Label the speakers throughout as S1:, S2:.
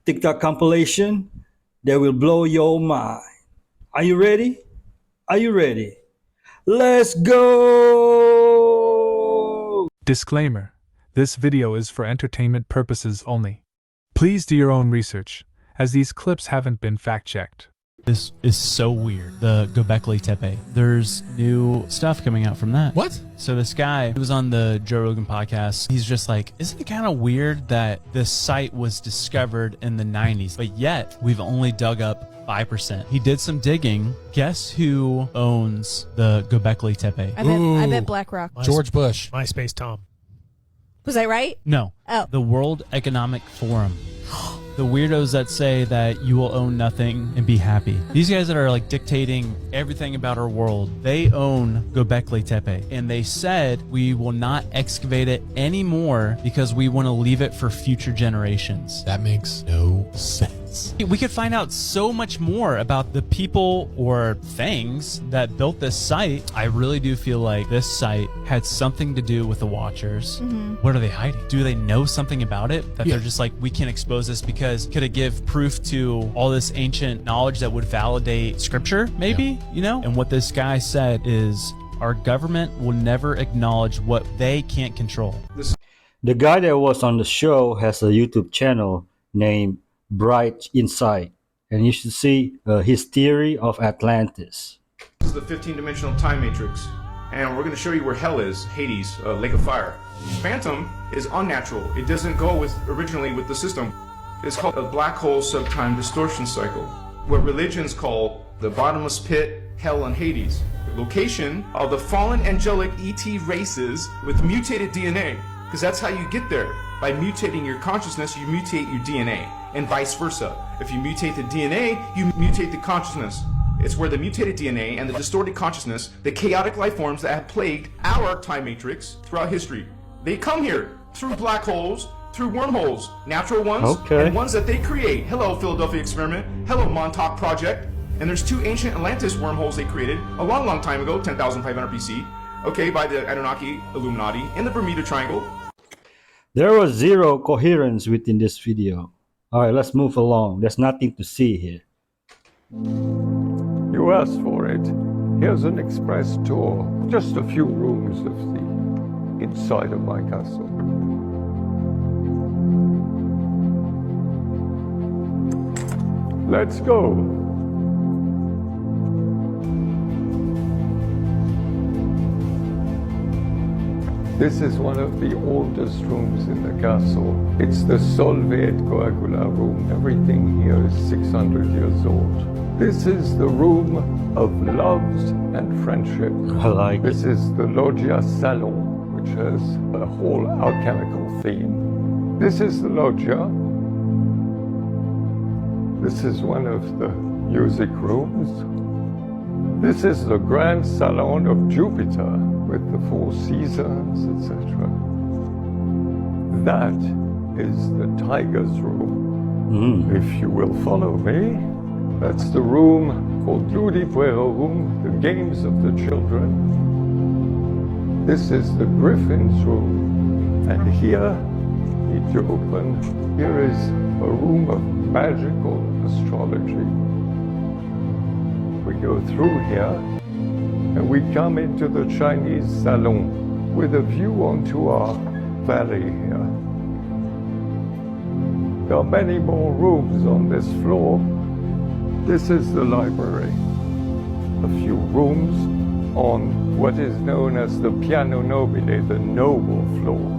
S1: TikTok compilation that will blow your mind. Are you ready? Are you ready? Let's go!
S2: Disclaimer: this video is for entertainment purposes only. Please do your own research, as these clips haven't been fact-checked.
S3: This is so weird. The Göbekli Tepe. There's new stuff coming out from that.
S4: What?
S3: So this guy who was on the Joe Rogan podcast, he's just like, isn't it kind of weird that this site was discovered in the 90s, but yet we've only dug up 5%. He did some digging. Guess who owns the Göbekli Tepe?
S5: I bet BlackRock.
S4: George Bush.
S6: MySpace Tom.
S5: Was I right?
S3: No.
S5: Oh.
S3: The World Economic Forum. The weirdos that say that you will own nothing and be happy. These guys that are like dictating everything about our world, they own Göbekli Tepe. And they said we will not excavate it anymore because we want to leave it for future generations.
S4: That makes no sense.
S3: We could find out so much more about the people or things that built this site. I really do feel like this site had something to do with the Watchers. What are they hiding? Do they know something about it? That they're just like, we can't expose this because could it give proof to all this ancient knowledge that would validate scripture, maybe, you know? And what this guy said is, our government will never acknowledge what they can't control.
S1: The guy that was on the show has a YouTube channel named Bright Insight, and you should see his theory of Atlantis.
S7: This is the 15-dimensional time matrix, and we're going to show you where hell is, Hades, lake of fire. Phantom is unnatural. It doesn't go originally with the system. It's called a black hole subtime distortion cycle, what religions call the bottomless pit, hell, and Hades. The location of the fallen angelic ET races with mutated DNA, because that's how you get there. By mutating your consciousness, you mutate your DNA, and vice versa. If you mutate the DNA, you mutate the consciousness. It's where the mutated DNA and the distorted consciousness, the chaotic life forms that have plagued our time matrix throughout history, they come here through black holes, through wormholes, natural ones, and ones that they create. Hello, Philadelphia Experiment. Hello, Montauk Project. And there's two ancient Atlantis wormholes they created a long, long time ago, 10,500 BC, okay, by the Anunnaki Illuminati in the Bermuda Triangle.
S1: There was zero coherence within this video. All right, let's move along. There's nothing to see here.
S8: You asked for it. Here's an express tour. Just a few rooms of the inside of my castle. Let's go. This is one of the oldest rooms in the castle. It's the Solve et Coagula room. Everything here is 600 years old. This is the room of loves and friendship.
S1: I like
S8: This is the Loggia Salon, which has a whole alchemical theme. This is the Loggia. This is one of the music rooms. This is the Grand Salon of Jupiter with the four seasons, etc. That is the Tiger's room. If you will follow me, that's the room called Ludipuero room, the games of the children. This is the Griffin's room. And here, need to open, here is a room of magical astrology. We go through here and we come into the Chinese Salon with a view onto our valley here. There are many more rooms on this floor. This is the library. A few rooms on what is known as the Piano Nobile, the noble floor.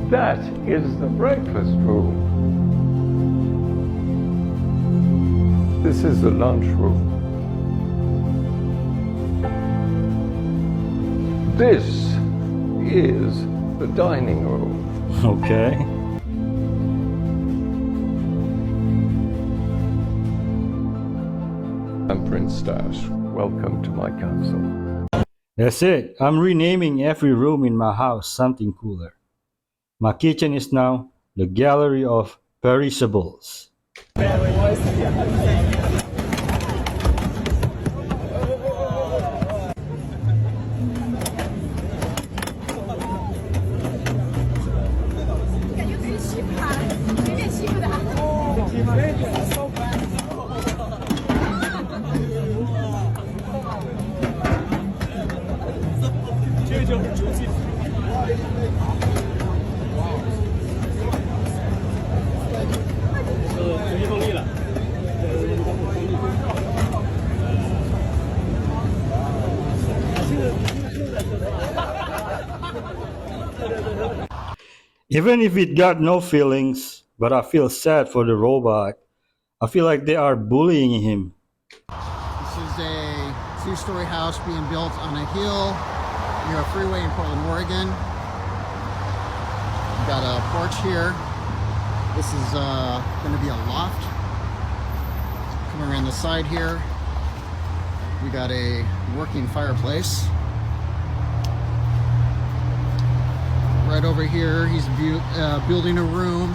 S8: That is the breakfast room. This is the lunch room. This is the dining room.
S1: Okay.
S8: I'm Prince Stash. Welcome to my castle.
S1: That's it. I'm renaming every room in my house something cooler. My kitchen is now the Gallery of Perishables. Even if it got no feelings, but I feel sad for the robot. I feel like they are bullying him.
S6: This is a two-story house being built on a hill near a freeway in Portland, Oregon. We've got a porch here. This is going to be a loft. Coming around the side here, we got a working fireplace. Right over here, he's building a room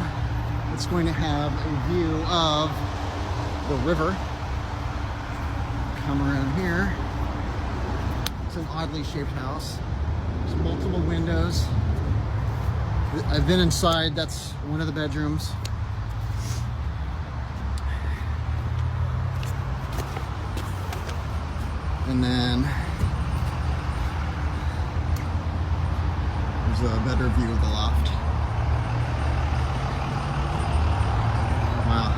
S6: that's going to have a view of the river. Come around here. It's an oddly shaped house. There's multiple windows. I've been inside. That's one of the bedrooms. And then there's a better view of the loft. Wow.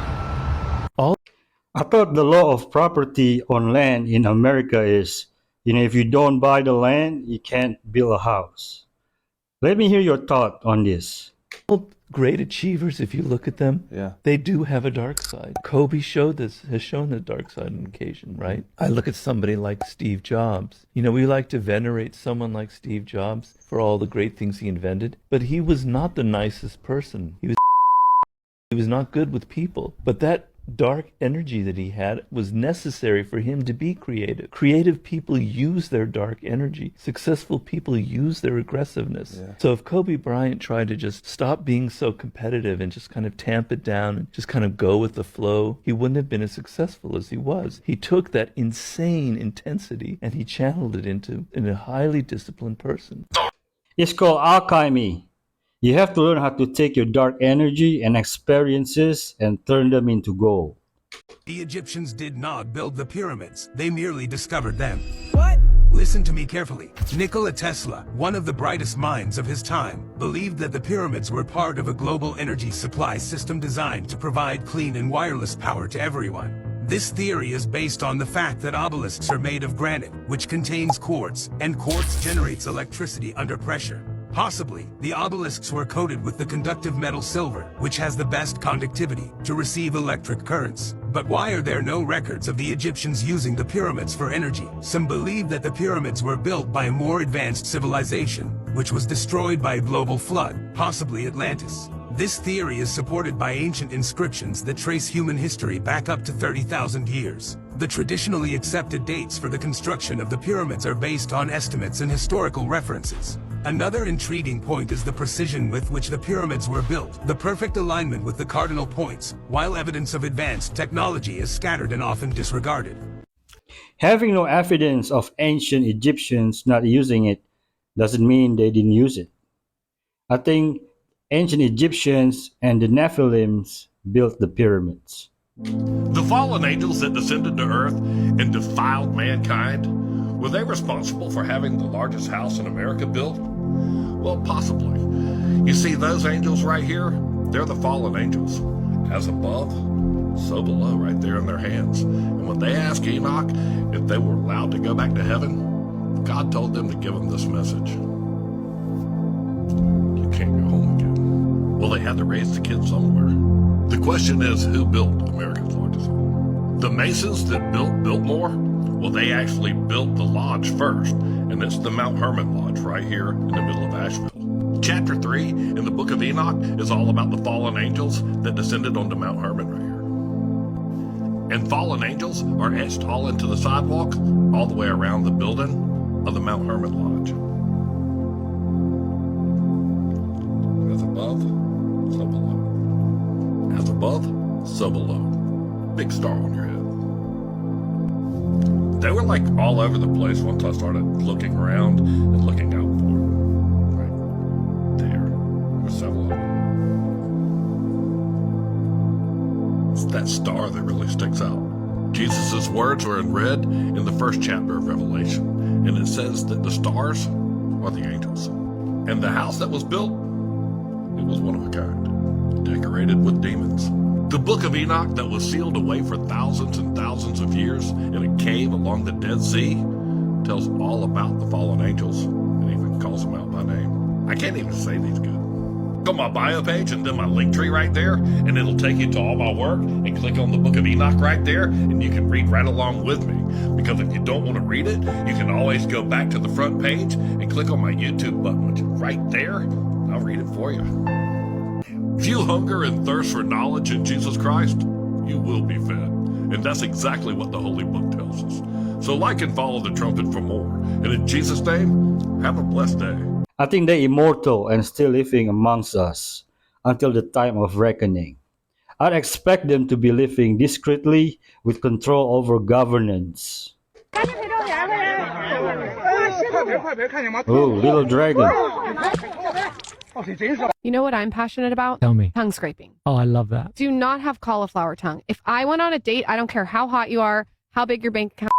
S1: I thought the law of property on land in America is, if you don't buy the land, you can't build a house. Let me hear your thought on this.
S9: Well, great achievers, if you look at them, they do have a dark side. Kobe has shown the dark side on occasion, right? I look at somebody like Steve Jobs. We like to venerate someone like Steve Jobs for all the great things he invented, but he was not the nicest person. He was not good with people, but that dark energy that he had was necessary for him to be creative. Creative people use their dark energy. Successful people use their aggressiveness. So if Kobe Bryant tried to just stop being so competitive and just kind of tamp it down and just kind of go with the flow, he wouldn't have been as successful as he was. He took that insane intensity and he channeled it into a highly disciplined person.
S1: It's called alchemy. You have to learn how to take your dark energy and experiences and turn them into gold.
S10: The Egyptians did not build the pyramids. They merely discovered them.
S11: What?
S10: Listen to me carefully. Nikola Tesla, one of the brightest minds of his time, believed that the pyramids were part of a global energy supply system designed to provide clean and wireless power to everyone. This theory is based on the fact that obelisks are made of granite, which contains quartz, and quartz generates electricity under pressure. Possibly, the obelisks were coated with the conductive metal silver, which has the best conductivity to receive electric currents. But why are there no records of the Egyptians using the pyramids for energy? Some believe that the pyramids were built by a more advanced civilization, which was destroyed by a global flood, possibly Atlantis. This theory is supported by ancient inscriptions that trace human history back up to 30,000 years. The traditionally accepted dates for the construction of the pyramids are based on estimates and historical references. Another intriguing point is the precision with which the pyramids were built, the perfect alignment with the cardinal points, while evidence of advanced technology is scattered and often disregarded.
S1: Having no evidence of ancient Egyptians not using it doesn't mean they didn't use it. I think ancient Egyptians and the Nephilims built the pyramids.
S12: The fallen angels that descended to earth and defiled mankind, were they responsible for having the largest house in America built? Well, possibly. You see those angels right here? They're the fallen angels. As above, so below, right there in their hands. And when they asked Enoch if they were allowed to go back to heaven, God told them to give them this message. You can't go home again. Well, they had to raise the kids somewhere. The question is, who built America's largest home? The Masons that built Biltmore? Well, they actually built the lodge first, and it's the Mount Hermon Lodge right here in the middle of Asheville. Chapter 3 in the book of Enoch is all about the fallen angels that descended onto Mount Hermon right here. And fallen angels are etched all into the sidewalk, all the way around the building of the Mount Hermon Lodge. As above, so below. As above, so below. Big star on your head. They were like all over the place once I started looking around and looking out for them. Right there. There's several of them. It's that star that really sticks out. Jesus' words are in red in the first chapter of Revelation, and it says that the stars are the angels. And the house that was built, it was one of a kind, decorated with demons. The book of Enoch that was sealed away for thousands and thousands of years in a cave along the Dead Sea tells all about the fallen angels and even calls them out by name. I can't even say these good. on my bio page and then my link tree right there, and it'll take you to all my work, and click on the Book of Enoch right there, and you can read right along with me. Because if you don't want to read it, you can always go back to the front page and click on my YouTube button, which is right there. I'll read it for you. If you hunger and thirst for knowledge in Jesus Christ, you will be fed. And that's exactly what the Holy Book tells us. So like and follow the trumpet for more. And in Jesus' name, have a blessed day.
S1: I think they're immortal and still living amongst us until the time of reckoning. I'd expect them to be living discreetly with control over governance. Oh, little dragon.
S11: You know what I'm passionate about?
S2: Tell me.
S11: Tongue scraping.
S2: Oh, I love that.
S11: Do not have cauliflower tongue. If I went on a date, I don't care how hot you are, how big your bank account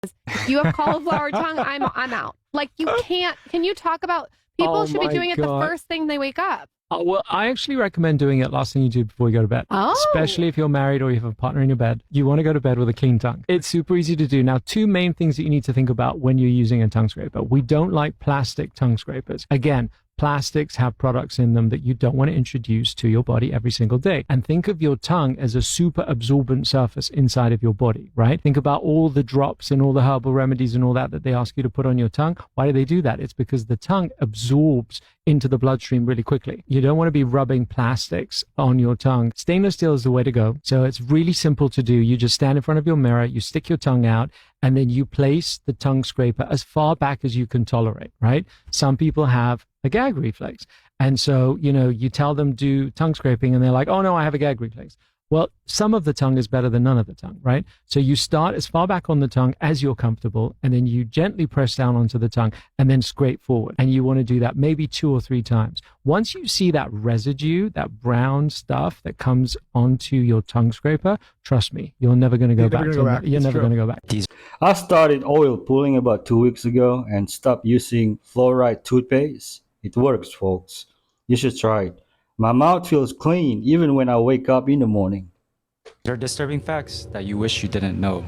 S11: is. If you have cauliflower tongue, I'm out. Like you can't. Can you talk about people should be doing it the first thing they wake up?
S2: Oh, well, I actually recommend doing it last thing you do before you go to bed.
S11: Oh.
S2: Especially if you're married or you have a partner in your bed. You want to go to bed with a clean tongue. It's super easy to do. Now, two main things that you need to think about when you're using a tongue scraper. We don't like plastic tongue scrapers. Again, plastics have products in them that you don't want to introduce to your body every single day. And think of your tongue as a super absorbent surface inside of your body, right? Think about all the drops and all the herbal remedies and all that they ask you to put on your tongue. Why do they do that? It's because the tongue absorbs into the bloodstream really quickly. You don't want to be rubbing plastics on your tongue. Stainless steel is the way to go. So it's really simple to do. You just stand in front of your mirror, you stick your tongue out, and then you place the tongue scraper as far back as you can tolerate, right? Some people have a gag reflex. And so, you tell them do tongue scraping and they're like, oh no, I have a gag reflex. Well, some of the tongue is better than none of the tongue, right? So you start as far back on the tongue as you're comfortable, and then you gently press down onto the tongue and then scrape forward. And you want to do that maybe 2 or 3 times. Once you see that residue, that brown stuff that comes onto your tongue scraper, trust me, you're never going to go back. You're never going to go back.
S1: I started oil pulling about 2 weeks ago and stopped using fluoride toothpaste. It works, folks. You should try it. My mouth feels clean even when I wake up in the morning.
S13: There are disturbing facts that you wish you didn't know.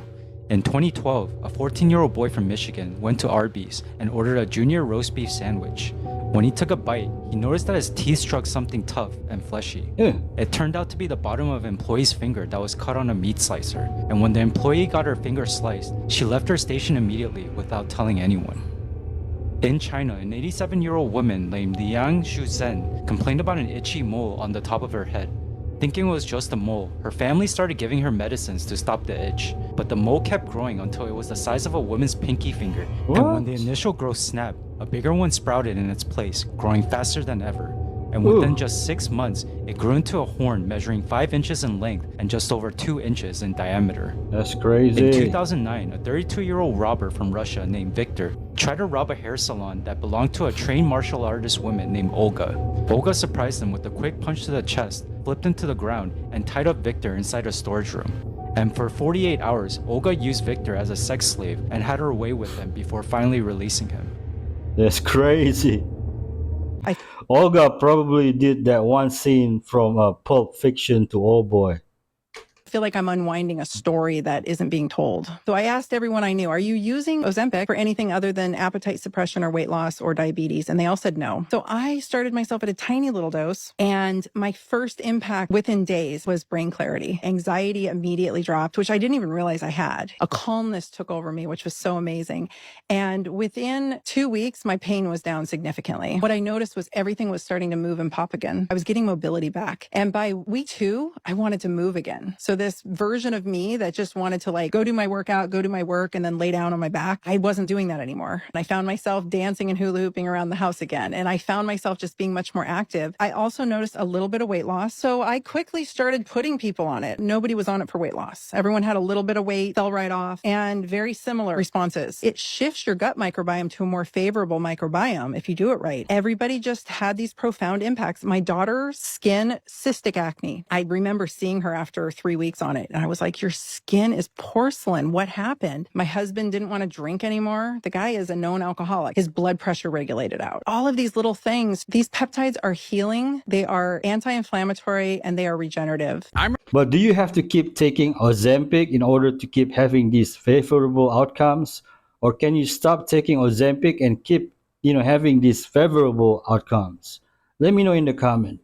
S13: In 2012, a 14-year-old boy from Michigan went to Arby's and ordered a junior roast beef sandwich. When he took a bite, he noticed that his teeth struck something tough and fleshy. It turned out to be the bottom of an employee's finger that was cut on a meat slicer. And when the employee got her finger sliced, she left her station immediately without telling anyone. In China, an 87-year-old woman named Liang Shuzhen complained about an itchy mole on the top of her head. Thinking it was just a mole, her family started giving her medicines to stop the itch. But the mole kept growing until it was the size of a woman's pinky finger. And when the initial growth snapped, a bigger one sprouted in its place, growing faster than ever. And within just 6 months, it grew into a horn measuring 5 inches in length and just over 2 inches in diameter.
S1: That's crazy.
S13: In 2009, a 32-year-old robber from Russia named Victor tried to rob a hair salon that belonged to a trained martial artist woman named Olga. Olga surprised him with a quick punch to the chest, flipped him to the ground, and tied up Victor inside a storage room. And for 48 hours, Olga used Victor as a sex slave and had her way with him before finally releasing him.
S1: That's crazy. Olga probably did that one scene from Pulp Fiction to Old Boy.
S14: I feel like I'm unwinding a story that isn't being told. So I asked everyone I knew, are you using Ozempic for anything other than appetite suppression or weight loss or diabetes? And they all said no. So I started myself at a tiny little dose, and my first impact within days was brain clarity. Anxiety immediately dropped, which I didn't even realize I had. A calmness took over me, which was so amazing. And within 2 weeks, my pain was down significantly. What I noticed was everything was starting to move and pop again. I was getting mobility back. And by week 2, I wanted to move again. So this version of me that just wanted to go do my workout, go do my work, and then lay down on my back, I wasn't doing that anymore. And I found myself dancing and hula hooping around the house again. And I found myself just being much more active. I also noticed a little bit of weight loss. So I quickly started putting people on it. Nobody was on it for weight loss. Everyone had a little bit of weight, fell right off, and very similar responses. It shifts your gut microbiome to a more favorable microbiome if you do it right. Everybody just had these profound impacts. My daughter's skin, cystic acne. I remember seeing her after 3 weeks on it. And I was like, your skin is porcelain. What happened? My husband didn't want to drink anymore. The guy is a known alcoholic. His blood pressure regulated out. All of these little things, these peptides are healing. They are anti-inflammatory and they are regenerative.
S1: But do you have to keep taking Ozempic in order to keep having these favorable outcomes? Or can you stop taking Ozempic and keep, having these favorable outcomes? Let me know in the comment.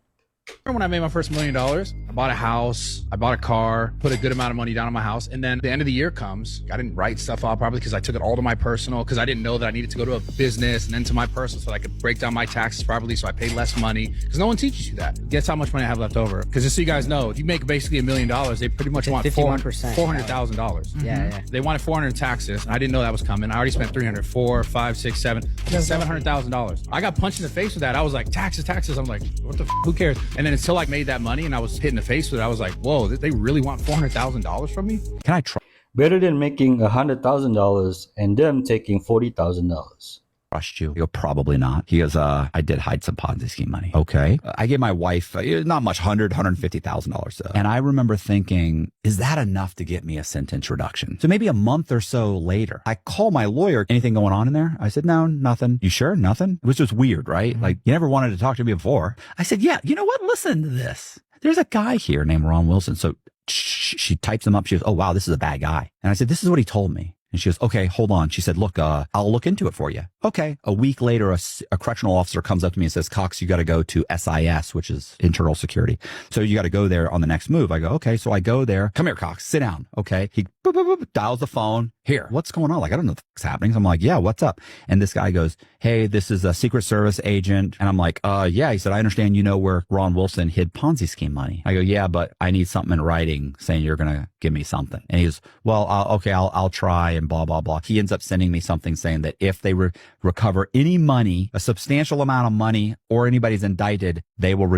S15: When I made my first $1 million, I bought a house, I bought a car, put a good amount of money down on my house. And then the end of the year comes. I didn't write stuff off probably because I took it all to my personal, because I didn't know that I needed to go to a business and then to my personal so that I could break down my taxes properly, so I paid less money, because no one teaches you that. Guess how much money I have left over? Because just so you guys know, if you make basically $1 million, they pretty much want
S16: 51%.
S15: $400,000.
S16: Yeah.
S15: They wanted $400 in taxes. I didn't know that was coming. I already spent $300, $400, $500, $600, $700, $700,000. I got punched in the face with that. I was like, taxes. I'm like, what the who cares? And then until I made that money and I was hit in the face with it, I was like, whoa, they really want $400,000 from me?
S17: Can I try?
S1: Better than making $100,000 and them taking $40,000.
S17: Trust you? I go, probably not. He goes, I did hide some Ponzi scheme money. Okay. I gave my wife, not much, $150,000. And I remember thinking, is that enough to get me a sentence reduction? So maybe a month or so later, I call my lawyer. Anything going on in there? I said, no, nothing. You sure? Nothing? It was just weird, right?
S1: Mm-hmm.
S17: Like, you never wanted to talk to me before. I said, yeah, you know what? Listen to this. There's a guy here named Ron Wilson. So she types him up. She goes, oh, wow, this is a bad guy. And I said, this is what he told me. And she goes, okay, hold on. She said, look, I'll look into it for you. Okay. A week later, a correctional officer comes up to me and says, Cox, you got to go to SIS, which is internal security. So you got to go there on the next move. I go, okay. So I go there. Come here, Cox, sit down. Okay. He boop, boop, boop, dials the phone. Here, what's going on? Like, I don't know what's happening. So I'm like, yeah, what's up? And this guy goes, hey, this is a Secret Service agent. And I'm like, yeah. He said, I understand you know where Ron Wilson hid Ponzi scheme money. I go, yeah, but I need something in writing saying you're going to give me something. And he goes, well, okay, I'll try, and blah, blah, blah. He ends up sending me something saying that if they recover any money, a substantial amount of money, or anybody's indicted, they will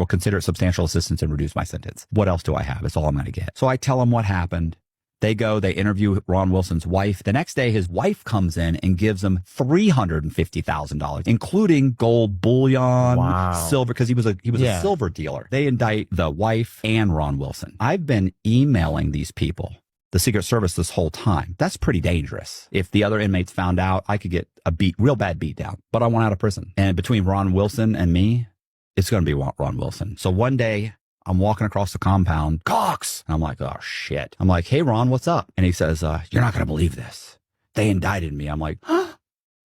S17: consider it substantial assistance and reduce my sentence. What else do I have? It's all I'm going to get. So I tell him what happened. They go, they interview Ron Wilson's wife. The next day, his wife comes in and gives him $350,000, including gold bullion, silver, because he was a silver dealer. They indict the wife and Ron Wilson. I've been emailing these people, the Secret Service, this whole time. That's pretty dangerous. If the other inmates found out, I could get a real bad beat down. But I want out of prison. And between Ron Wilson and me, it's going to be Ron Wilson. So one day, I'm walking across the compound, Cox! And I'm like, oh, shit. I'm like, hey, Ron, what's up? And he says, you're not going to believe this. They indicted me. I'm like, huh?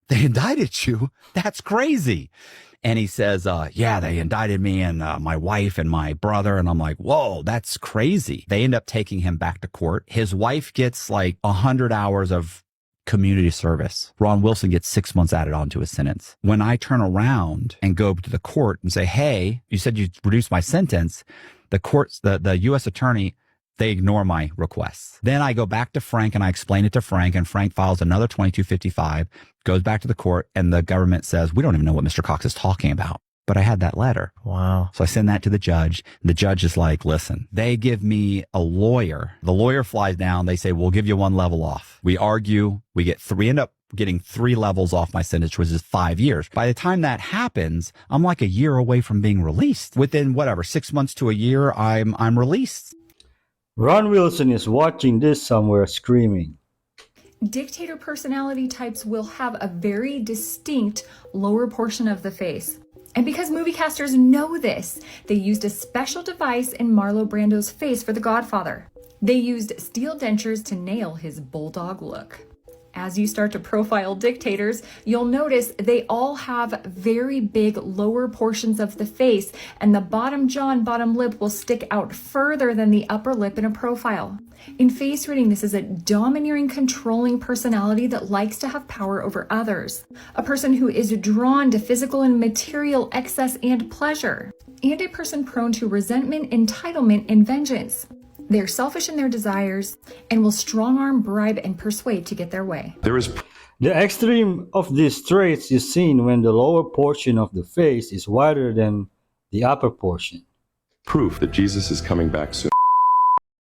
S17: They indicted you? That's crazy. And he says, yeah, they indicted me and my wife and my brother. And I'm like, whoa, that's crazy. They end up taking him back to court. His wife gets like 100 hours of community service. Ron Wilson gets 6 months added onto his sentence. When I turn around and go to the court and say, hey, you said you reduced my sentence, the U.S. attorney, they ignore my requests. Then I go back to Frank and I explain it to Frank, and Frank files another 2255, goes back to the court, and the government says, we don't even know what Mr. Cox is talking about. But I had that letter. Wow. So I send that to the judge. The judge is like, listen, they give me a lawyer. The lawyer flies down. They say, we'll give you one level off. We argue. We end up getting 3 levels off my sentence, which is 5 years. By the time that happens, I'm like a year away from being released. Within 6 months to a year, I'm released.
S1: Ron Wilson is watching this somewhere screaming.
S18: Dictator personality types will have a very distinct lower portion of the face. And because movie casters know this, they used a special device in Marlon Brando's face for The Godfather. They used steel dentures to nail his bulldog look. As you start to profile dictators, you'll notice they all have very big lower portions of the face, and the bottom jaw and bottom lip will stick out further than the upper lip in a profile. In face reading, this is a domineering, controlling personality that likes to have power over others. A person who is drawn to physical and material excess and pleasure. And a person prone to resentment, entitlement, and vengeance. They're selfish in their desires and will strong-arm, bribe, and persuade to get their way.
S1: The extreme of these traits is seen when the lower portion of the face is wider than the upper portion.
S19: Proof that Jesus is coming back soon.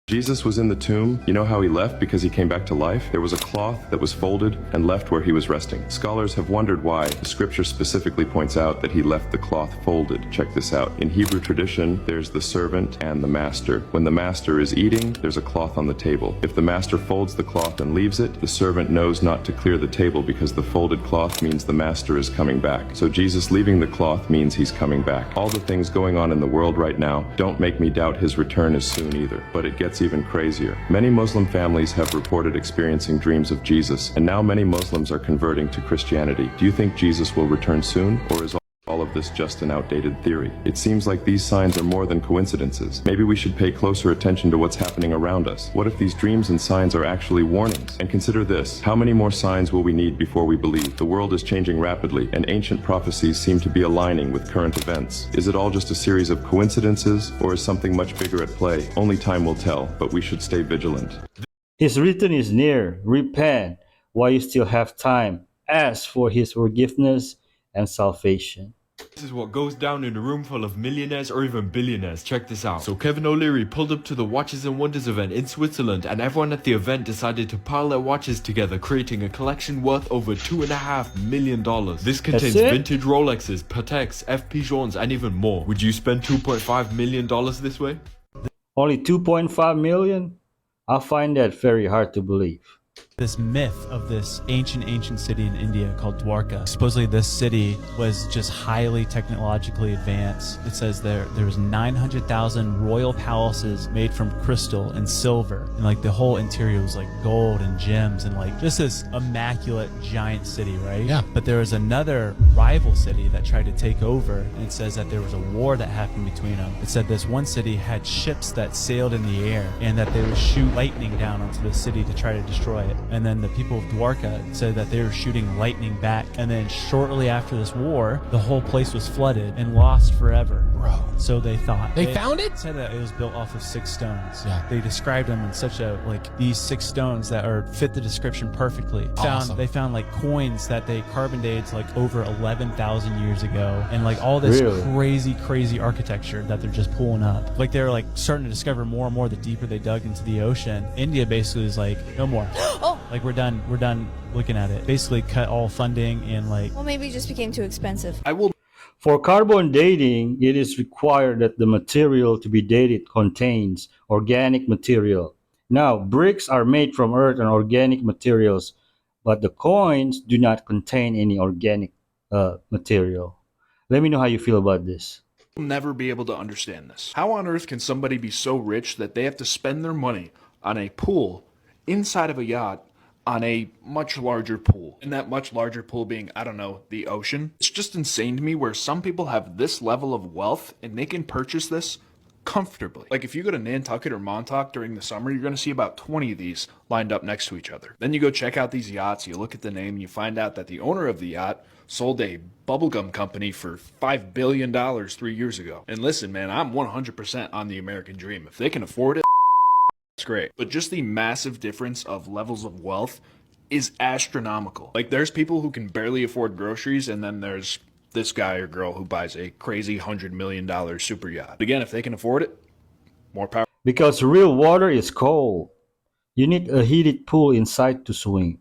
S19: Jesus was in the tomb. You know how he left? Because he came back to life. There was a cloth that was folded and left where he was resting. Scholars have wondered why. The scripture specifically points out that he left the cloth folded. Check this out. In Hebrew tradition, there's the servant and the master. When the master is eating, there's a cloth on the table. If the master folds the cloth and leaves it, the servant knows not to clear the table because the folded cloth means the master is coming back. So Jesus leaving the cloth means he's coming back. All the things going on in the world right now don't make me doubt his return is soon either, but it gets even crazier. Many Muslim families have reported experiencing dreams of Jesus, and now many Muslims are converting to Christianity. Do you think Jesus will return soon, or is all... all of this just an outdated theory. It seems like these signs are more than coincidences. Maybe we should pay closer attention to what's happening around us. What if these dreams and signs are actually warnings? And consider this, how many more signs will we need before we believe? The world is changing rapidly, and ancient prophecies seem to be aligning with current events. Is it all just a series of coincidences, or is something much bigger at play? Only time will tell, but we should stay vigilant.
S1: His return is near. Repent while you still have time. Ask for his forgiveness and salvation.
S16: This is what goes down in a room full of millionaires or even billionaires. Check this out. So Kevin O'Leary pulled up to the Watches and Wonders event in Switzerland, and everyone at the event decided to pile their watches together, creating a collection worth over $2.5 million. This contains vintage Rolexes, Pateks, FP Journes, and even more. Would you spend $2.5 million this way?
S1: Only 2.5 million? I find that very hard to believe.
S3: This myth of this ancient city in India called Dwarka. Supposedly this city was just highly technologically advanced. It says there was 900,000 royal palaces made from crystal and silver. And like the whole interior was like gold and gems and like just this immaculate giant city, right?
S4: Yeah.
S3: But there was another rival city that tried to take over, and it says that there was a war that happened between them. It said this one city had ships that sailed in the air and that they would shoot lightning down onto the city to try to destroy it. And then the people of Dwarka said that they were shooting lightning back. And then shortly after this war, the whole place was flooded and lost forever.
S4: Bro.
S3: So they thought.
S4: They found it?
S3: Said that it was built off of 6 stones.
S4: Yeah.
S3: They described them in such a, like, these 6 stones that are fit the description perfectly.
S4: Awesome.
S3: They found like coins that they carbon dated like over 11,000 years ago. And like all this crazy architecture that they're just pulling up. Like they're like starting to discover more and more the deeper they dug into the ocean. India basically is like, no more. Like we're done looking at it. Basically cut all funding and like.
S5: Well, maybe it just became too expensive.
S1: For carbon dating, it is required that the material to be dated contains organic material. Now, bricks are made from earth and organic materials, but the coins do not contain any organic material. Let me know how you feel about this.
S20: I'll never be able to understand this. How on earth can somebody be so rich that they have to spend their money on a pool inside of a yacht on a much larger pool? And that much larger pool being, I don't know, the ocean. It's just insane to me where some people have this level of wealth and they can purchase this comfortably. Like if you go to Nantucket or Montauk during the summer, you're going to see about 20 of these lined up next to each other. Then you go check out these yachts, you look at the name, and you find out that the owner of the yacht sold a bubblegum company for $5 billion 3 years ago. And listen, man, I'm 100% on the American dream. If they can afford it, it's great. But just the massive difference of levels of wealth is astronomical. Like there's people who can barely afford groceries, and then there's this guy or girl who buys a crazy $100 million super yacht. Again, if they can afford it, more power.
S1: Because real water is cold. You need a heated pool inside to swim.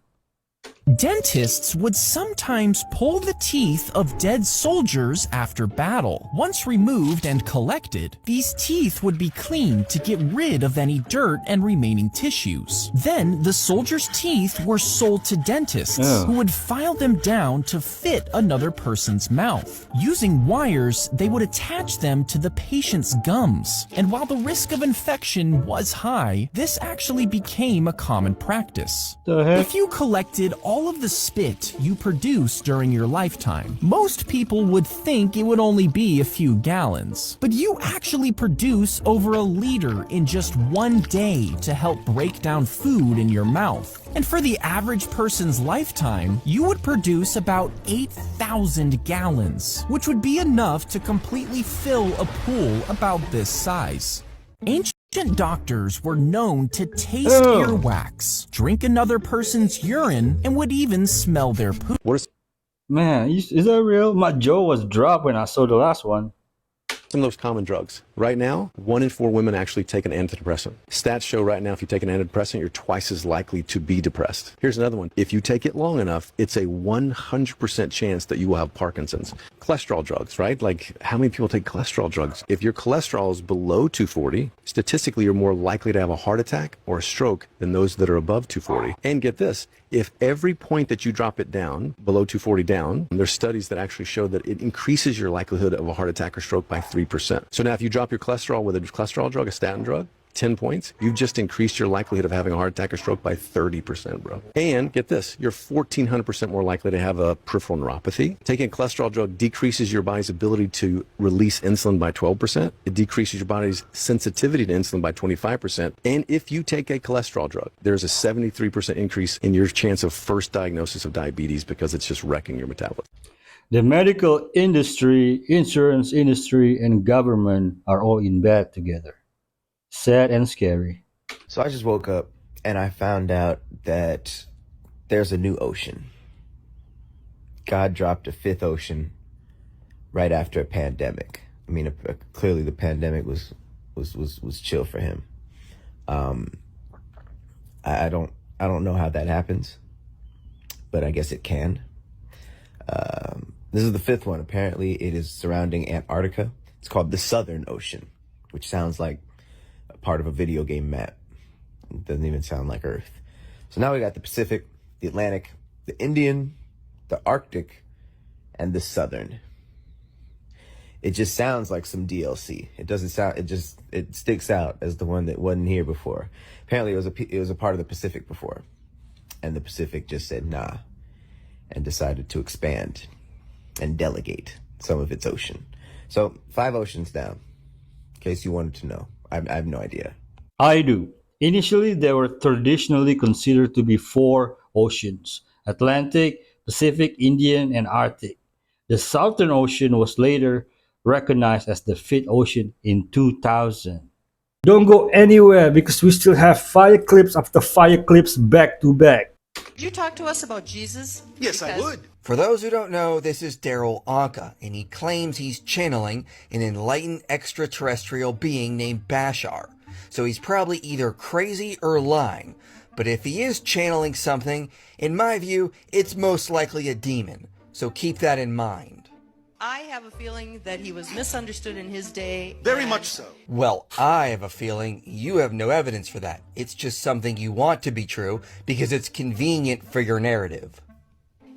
S21: Dentists would sometimes pull the teeth of dead soldiers after battle. Once removed and collected, these teeth would be cleaned to get rid of any dirt and remaining tissues. Then, the soldiers' teeth were sold to dentists, who would file them down to fit another person's mouth. Using wires, they would attach them to the patient's gums. And while the risk of infection was high, this actually became a common practice. If you collected all of the spit you produce during your lifetime, most people would think it would only be a few gallons. But you actually produce over a liter in just one day to help break down food in your mouth. And for the average person's lifetime, you would produce about 8,000 gallons, which would be enough to completely fill a pool about this size. Ancient doctors were known to taste earwax, drink another person's urine, and would even smell their poop.
S1: Man, is that real? My jaw was dropped when I saw the last one.
S22: Some of those common drugs. Right now, 1 in 4 women actually take an antidepressant. Stats show right now if you take an antidepressant, you're twice as likely to be depressed. Here's another one. If you take it long enough, it's a 100% chance that you will have Parkinson's. Cholesterol drugs, right? Like how many people take cholesterol drugs? If your cholesterol is below 240, statistically you're more likely to have a heart attack or a stroke than those that are above 240. And get this, if every point that you drop it down, below 240 down, there's studies that actually show that it increases your likelihood of a heart attack or stroke by 3%. So now if you drop your cholesterol with a cholesterol drug, a statin drug, 10 points, you've just increased your likelihood of having a heart attack or stroke by 30%, bro. And get this, you're 1,400% more likely to have a peripheral neuropathy. Taking a cholesterol drug decreases your body's ability to release insulin by 12%. It decreases your body's sensitivity to insulin by 25%. And if you take a cholesterol drug, there's a 73% increase in your chance of first diagnosis of diabetes because it's just wrecking your metabolism.
S1: The medical industry, insurance industry, and government are all in bed together. Sad and scary.
S7: So I just woke up and I found out that there's a new ocean. God dropped a fifth ocean right after a pandemic. I mean, clearly the pandemic was chill for him. I don't know how that happens, but I guess it can. This is the fifth one. Apparently, it is surrounding Antarctica. It's called the Southern Ocean, which sounds like a part of a video game map. It doesn't even sound like Earth. So now we got the Pacific, the Atlantic, the Indian, the Arctic, and the Southern. It just sounds like some DLC. It doesn't sound. It sticks out as the one that wasn't here before. Apparently, it was a part of the Pacific before, and the Pacific just said nah, and decided to expand and delegate some of its ocean. So 5 oceans down, in case you wanted to know. I have no idea.
S1: I do. Initially, there were traditionally considered to be 4 oceans: Atlantic, Pacific, Indian, and Arctic. The Southern Ocean was later recognized as the 5th ocean in 2000. Don't go anywhere because we still have fire clips after fire clips back to back.
S8: Could you talk to us about Jesus?
S23: Yes, I would.
S8: For those who don't know, this is Daryl Anka, and he claims he's channeling an enlightened extraterrestrial being named Bashar. So he's probably either crazy or lying. But if he is channeling something, in my view, it's most likely a demon. So keep that in mind. I have a feeling that he was misunderstood in his day.
S23: Very much so.
S8: Well, I have a feeling you have no evidence for that. It's just something you want to be true because it's convenient for your narrative.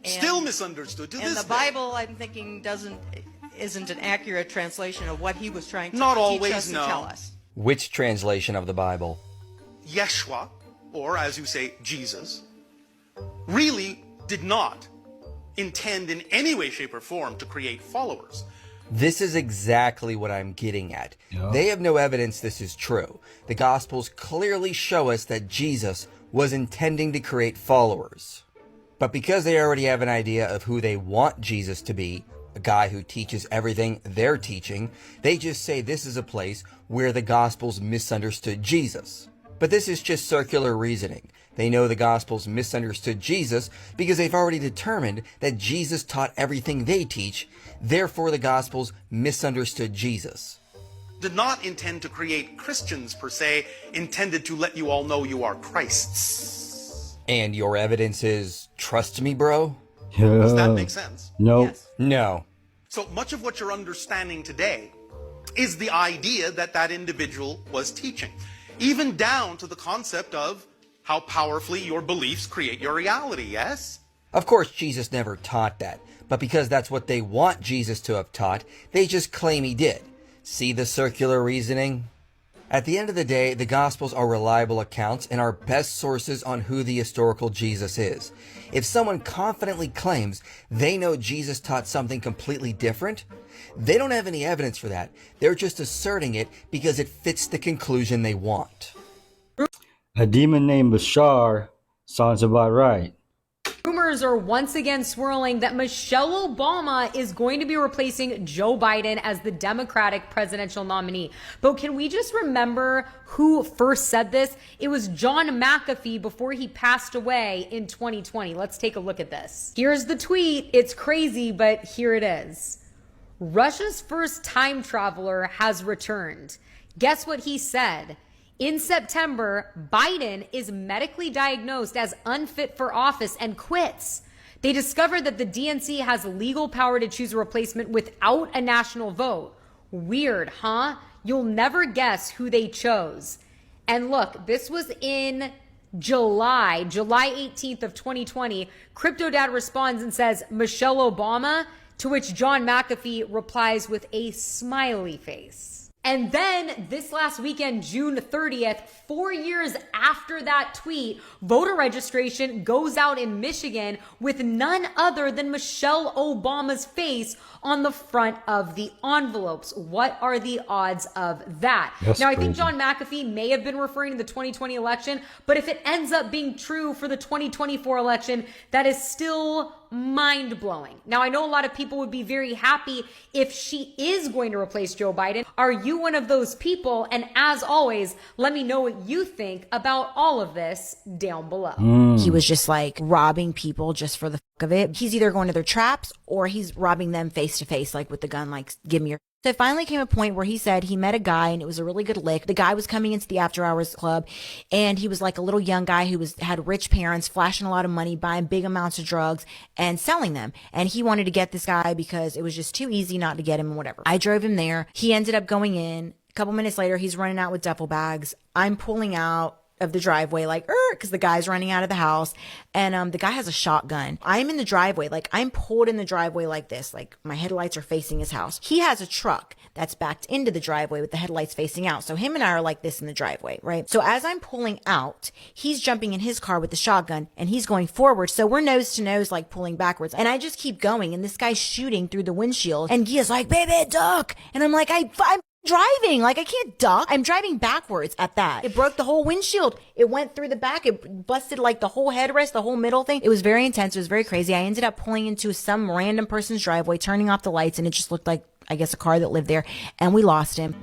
S23: Still misunderstood to this day.
S8: And the Bible, I'm thinking, isn't an accurate translation of what he was trying to
S23: Not
S8: teach
S23: always,
S8: us
S23: no.
S8: and tell us.
S13: Which translation of the Bible?
S23: Yeshua, or as you say, Jesus, really did not intend in any way, shape, or form to create followers.
S13: This is exactly what I'm getting at.
S1: Yeah.
S13: They have no evidence this is true. The Gospels clearly show us that Jesus was intending to create followers. But because they already have an idea of who they want Jesus to be, a guy who teaches everything they're teaching, they just say this is a place where the Gospels misunderstood Jesus. But this is just circular reasoning. They know the Gospels misunderstood Jesus because they've already determined that Jesus taught everything they teach, therefore the Gospels misunderstood Jesus.
S23: Did not intend to create Christians per se, intended to let you all know you are Christ's.
S13: And your evidence is, trust me, bro?
S23: Does that make sense?
S1: No.
S8: Yes.
S13: No.
S23: So much of what you're understanding today is the idea that that individual was teaching, even down to the concept of how powerfully your beliefs create your reality, yes?
S13: Of course, Jesus never taught that, but because that's what they want Jesus to have taught, they just claim he did. See the circular reasoning? At the end of the day, the Gospels are reliable accounts and are best sources on who the historical Jesus is. If someone confidently claims they know Jesus taught something completely different, they don't have any evidence for that. They're just asserting it because it fits the conclusion they want.
S1: A demon named Bashar sounds about right.
S24: Rumors are once again swirling that Michelle Obama is going to be replacing Joe Biden as the Democratic presidential nominee. But can we just remember who first said this? It was John McAfee before he passed away in 2020. Let's take a look at this. Here's the tweet. It's crazy, but here it is. Russia's first time traveler has returned. Guess what he said? In September, Biden is medically diagnosed as unfit for office and quits. They discovered that the DNC has legal power to choose a replacement without a national vote. Weird, huh? You'll never guess who they chose. And look, this was in July 18th of 2020. CryptoDad responds and says, Michelle Obama, to which John McAfee replies with a smiley face. And then this last weekend, June 30th, 4 years after that tweet, voter registration goes out in Michigan with none other than Michelle Obama's face on the front of the envelopes. What are the odds of that?
S1: That's
S24: now, I think
S1: crazy.
S24: John McAfee may have been referring to the 2020 election, but if it ends up being true for the 2024 election, that is still mind-blowing. Now, I know a lot of people would be very happy if she is going to replace Joe Biden. Are you one of those people? And as always, let me know what you think about all of this down below.
S6: He was just like robbing people just for the fuck of it. He's either going to their traps or he's robbing them face to face, like with the gun, like, give me your. So it finally came a point where he said he met a guy and it was a really good lick. The guy was coming into the after hours club and he was like a little young guy who had rich parents, flashing a lot of money, buying big amounts of drugs and selling them. And he wanted to get this guy because it was just too easy not to get him, whatever. I drove him there. He ended up going in. A couple minutes later, he's running out with duffel bags. I'm pulling out of the driveway, like, because the guy's running out of the house. And the guy has a shotgun. I'm in the driveway, like I'm pulled in the driveway like this, like my headlights are facing his house. He has a truck that's backed into the driveway with the headlights facing out. So him and I are like this in the driveway, right? So as I'm pulling out, he's jumping in his car with the shotgun and he's going forward. So we're nose to nose, like pulling backwards. And I just keep going and this guy's shooting through the windshield and Gia's like, baby, duck. And I'm like, I'm driving, like I can't duck. I'm driving backwards at that. It broke the whole windshield. It went through the back. It busted like the whole headrest, the whole middle thing. It was very intense. It was very crazy. I ended up pulling into some random person's driveway, turning off the lights, and it just looked like, I guess, a car that lived there, and we lost him.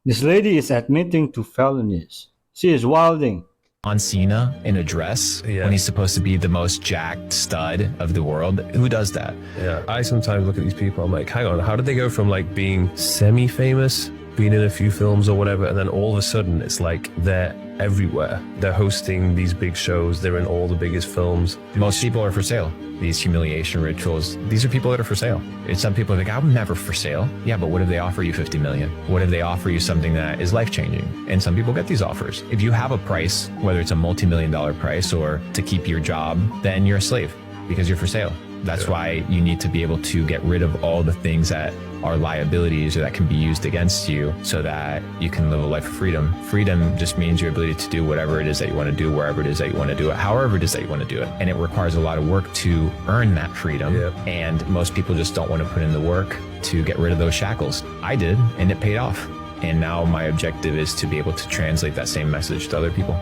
S1: This lady is admitting to felonies. She is wilding.
S9: On Cena in a dress when he's supposed to be the most jacked stud of the world. Who does that?
S10: Yeah, I sometimes look at these people, I'm like, hang on, how did they go from like being semi-famous, being in a few films or whatever, and then all of a sudden it's like they're everywhere. They're hosting these big shows, they're in all the biggest films.
S9: Most people are for sale. These humiliation rituals, these are people that are for sale. It's some people think, I'm never for sale. Yeah, but what if they offer you 50 million? What if they offer you something that is life-changing? And some people get these offers. If you have a price, whether it's a multi-million-dollar price or to keep your job, then you're a slave because you're for sale. That's why you need to be able to get rid of all the things that are liabilities or that can be used against you so that you can live a life of freedom. Freedom just means your ability to do whatever it is that you want to do, wherever it is that you want to do it, however it is that you want to do it. And it requires a lot of work to earn that freedom. And most people just don't want to put in the work to get rid of those shackles. I did, and it paid off. And now my objective is to be able to translate that same message to other people.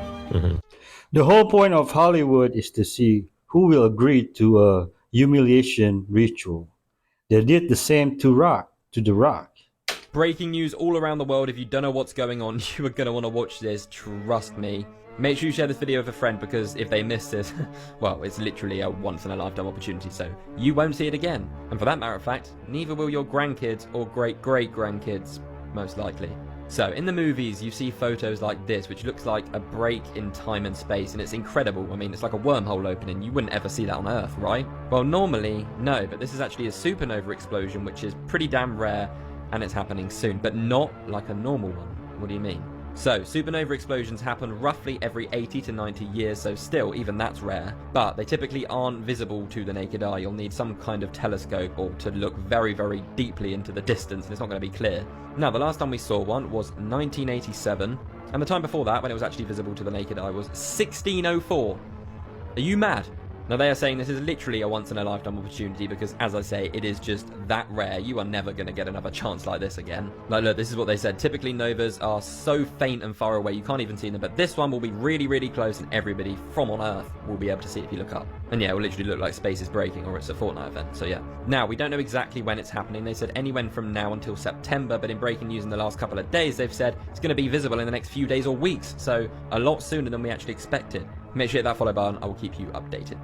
S1: The whole point of Hollywood is to see who will agree to a humiliation ritual. They did the same to The Rock.
S12: Breaking news all around the world. If you don't know what's going on, you are going to want to watch this, trust me. Make sure you share this video with a friend because if they miss this, well, it's literally a once-in-a-lifetime opportunity, so you won't see it again. And for that matter of fact, neither will your grandkids or great-great-grandkids, most likely. So, in the movies, you see photos like this, which looks like a break in time and space, and it's incredible. I mean, it's like a wormhole opening. You wouldn't ever see that on Earth, right? Well, normally, no, but this is actually a supernova explosion, which is pretty damn rare, and it's happening soon, but not like a normal one. What do you mean? So, supernova explosions happen roughly every 80 to 90 years, so still, even that's rare. But they typically aren't visible to the naked eye. You'll need some kind of telescope or to look very, very deeply into the distance, and it's not going to be clear. Now, the last time we saw one was 1987, and the time before that, when it was actually visible to the naked eye, was 1604. Are you mad? Now, they are saying this is literally a once-in-a-lifetime opportunity because, as I say, it is just that rare. You are never going to get another chance like this again. Like, look, this is what they said. Typically, novas are so faint and far away, you can't even see them. But this one will be really, really close, and everybody from on Earth will be able to see it if you look up. And yeah, it will literally look like space is breaking or it's a Fortnite event. So yeah. Now, we don't know exactly when it's happening. They said anywhere from now until September, but in breaking news in the last couple of days, they've said it's going to be visible in the next few days or weeks. So a lot sooner than we actually expected. Make sure you hit that follow button. I will keep you updated.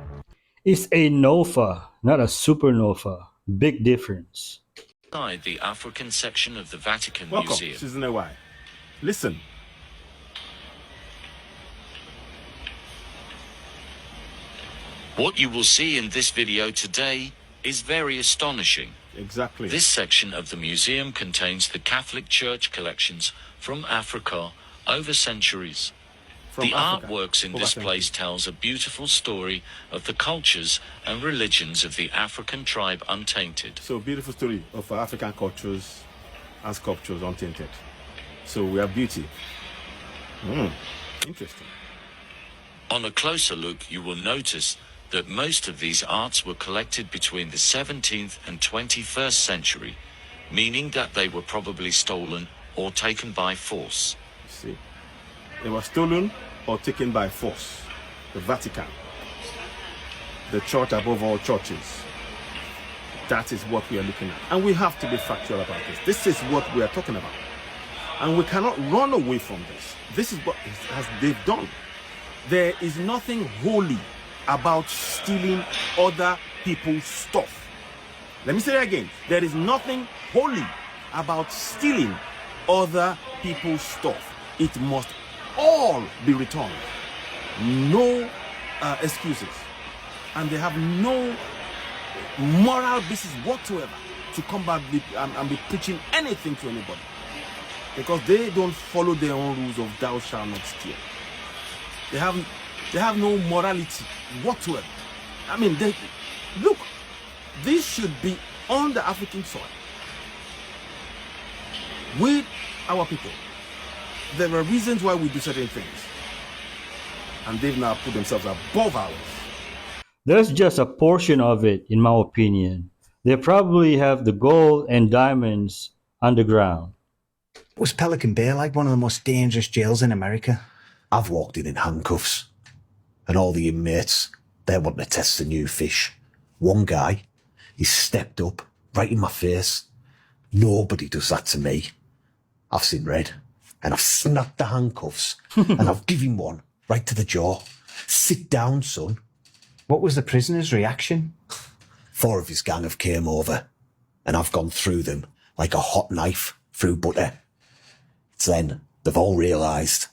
S1: It's a nova, not a supernova. Big difference.
S25: Inside the African section of the Vatican
S26: Welcome.
S25: Museum.
S26: This is no way. Listen.
S25: What you will see in this video today is very astonishing.
S26: Exactly.
S25: This section of the museum contains the Catholic Church collections from Africa over centuries. The artworks in this place tells a beautiful story of the cultures and religions of the African tribe Untainted.
S26: So, beautiful story of African cultures and sculptures untainted. So we have beauty. Interesting.
S25: On a closer look, you will notice that most of these arts were collected between the 17th and 21st century, meaning that they were probably stolen or taken by force.
S26: You see, they were stolen or taken by force. The Vatican, the church above all churches. That is what we are looking at. And we have to be factual about this. This is what we are talking about. And we cannot run away from this. This is what they've done. There is nothing holy about stealing other people's stuff. Let me say that again. There is nothing holy about stealing other people's stuff. It must all be returned. No excuses. And they have no moral basis whatsoever to come back and be preaching anything to anybody. Because they don't follow their own rules of thou shalt not steal. They have no morality whatsoever. I mean, look, this should be on the African soil with our people. There are reasons why we do certain things, and they've now put themselves above ours.
S1: There's just a portion of it, in my opinion. They probably have the gold and diamonds underground.
S2: Was Pelican Bay like one of the most dangerous jails in America? I've walked in handcuffs, and all the inmates, they're wanting to test the new fish. One guy, he stepped up right in my face. Nobody does that to me. I've seen red, and I've snapped the handcuffs, and I've given him one right to the jaw. Sit down, son. What was the prisoner's reaction? 4 of his gang have came over, and I've gone through them like a hot knife through butter. It's then they've all realised